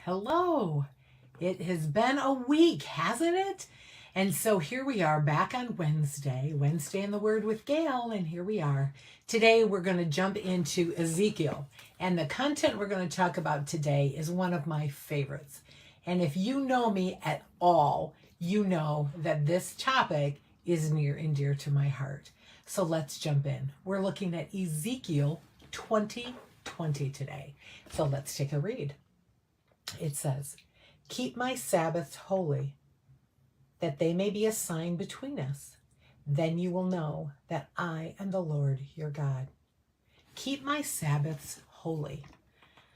Hello. It has been a week, hasn't it? And so here we are back on Wednesday in the Word with Gail, and here we are. Today we're going to jump into Ezekiel, and the content we're going to talk about today is one of my favorites. And if you know me at all, you know that this topic is near and dear to my heart. So let's jump in. We're looking at Ezekiel 20:20 today. So let's take a read. It says, "Keep my Sabbaths holy, that they may be a sign between us. Then you will know that I am the Lord your God." Keep my Sabbaths holy.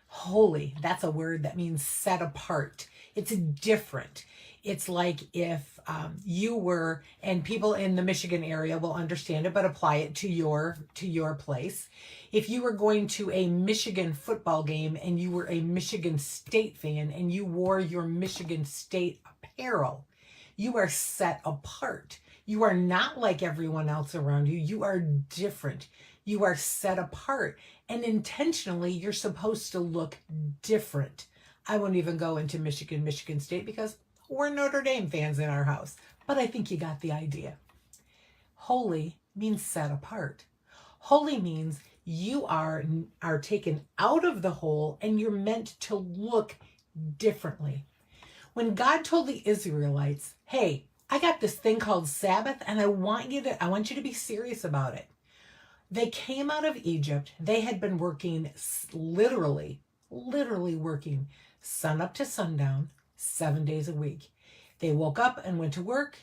Holy, that's a word that means set apart. It's different. It's like if you were, and people in the Michigan area will understand it, but apply it to your place. If you were going to a Michigan football game and you were a Michigan State fan and you wore your Michigan State apparel, you are set apart. You are not like everyone else around you. You are different. You are set apart. And intentionally, you're supposed to look different. I won't even go into Michigan State because we're Notre Dame fans in our house. But I think you got the idea. Holy means set apart. Holy means you are taken out of the whole and you're meant to look differently. When God told the Israelites, hey, I got this thing called Sabbath and I want you to be serious about it. They came out of Egypt. They had been working literally working sun up to sundown, 7 days a week. They woke up and went to work,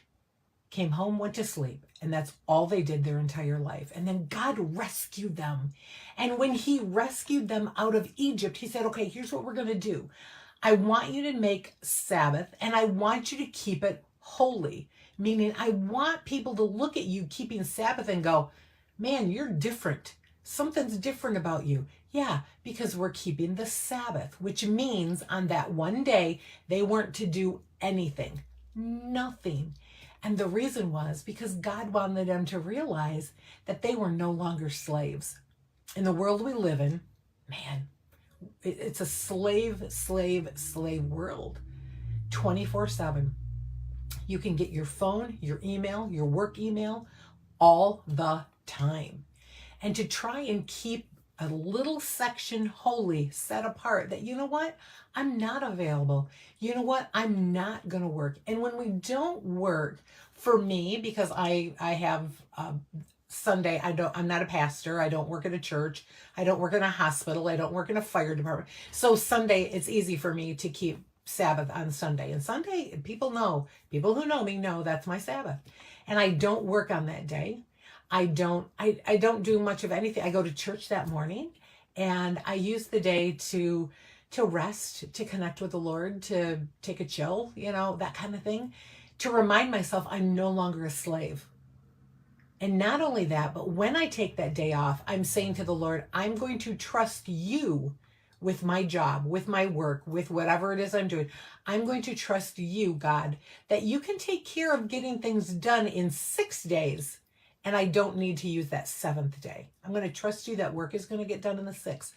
came home, went to sleep. And that's all they did their entire life. And then God rescued them. And when he rescued them out of Egypt, he said, okay, here's what we're going to do. I want you to make Sabbath and I want you to keep it holy. Meaning I want people to look at you keeping Sabbath and go, man, you're different. Something's different about you. Yeah, because we're keeping the Sabbath, which means on that one day, they weren't to do anything, nothing. And the reason was because God wanted them to realize that they were no longer slaves. In the world we live in, man, it's a slave world, 24/7. You can get your phone, your email, your work email all the time. And to try and keep a little section holy, set apart, that you know what, I'm not available. You know what, I'm not going to work. And when we don't work, for me, because I have Sunday, I'm not a pastor. I don't work at a church. I don't work in a hospital. I don't work in a fire department. So Sunday, it's easy for me to keep Sabbath on Sunday. And Sunday, people who know me know that's my Sabbath. And I don't work on that day. I don't do much of anything. I go to church that morning and I use the day to rest, to connect with the Lord, to take a chill, that kind of thing, to remind myself I'm no longer a slave. And not only that, but when I take that day off, I'm saying to the Lord, I'm going to trust you with my job, with my work, with whatever it is I'm doing. I'm going to trust you, God, that you can take care of getting things done in 6 days. And I don't need to use that 7th day. I'm going to trust you that work is going to get done in the 6th.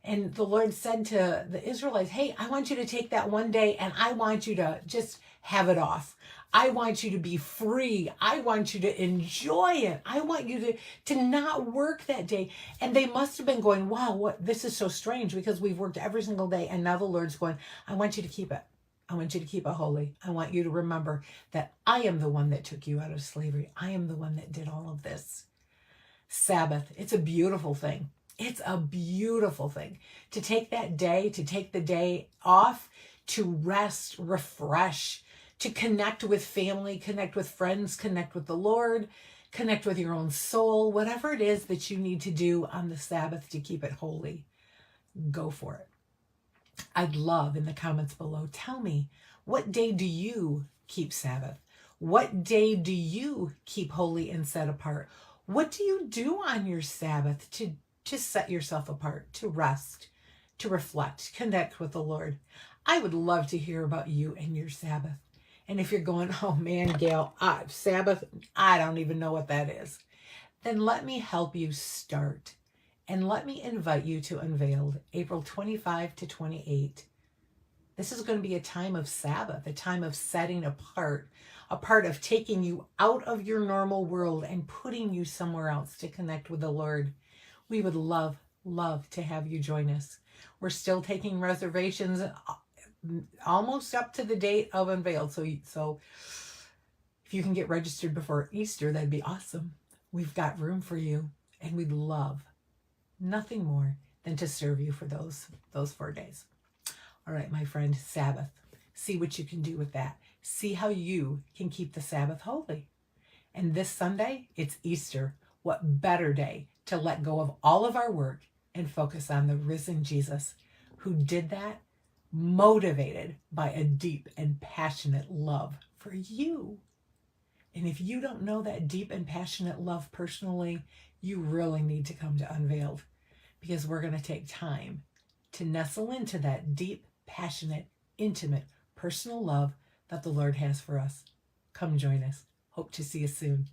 And the Lord said to the Israelites, hey, I want you to take that one day and I want you to just have it off. I want you to be free. I want you to enjoy it. I want you to not work that day. And they must have been going, wow, this is so strange because we've worked every single day. And now the Lord's going, I want you to keep it. I want you to keep it holy. I want you to remember that I am the one that took you out of slavery. I am the one that did all of this. Sabbath, it's a beautiful thing. It's a beautiful thing to take that day, to take the day off, to rest, refresh, to connect with family, connect with friends, connect with the Lord, connect with your own soul, whatever it is that you need to do on the Sabbath to keep it holy, go for it. I'd love in the comments below, tell me, what day do you keep Sabbath? What day do you keep holy and set apart? What do you do on your Sabbath to set yourself apart, to rest, to reflect, connect with the Lord? I would love to hear about you and your Sabbath. And if you're going, oh man, Gail, Sabbath, I don't even know what that is, then let me help you start. And let me invite you to Unveiled, April 25 to 28. This is going to be a time of Sabbath, a time of setting apart, a part of taking you out of your normal world and putting you somewhere else to connect with the Lord. We would love to have you join us. We're still taking reservations almost up to the date of Unveiled. So if you can get registered before Easter, that'd be awesome. We've got room for you, and we'd love nothing more than to serve you for those 4 days. All right, my friend, Sabbath. See what you can do with that. See how you can keep the Sabbath holy. And this Sunday, it's Easter. What better day to let go of all of our work and focus on the risen Jesus, who did that motivated by a deep and passionate love for you. And if you don't know that deep and passionate love personally, you really need to come to Unveiled, because we're going to take time to nestle into that deep, passionate, intimate, personal love that the Lord has for us. Come join us. Hope to see you soon.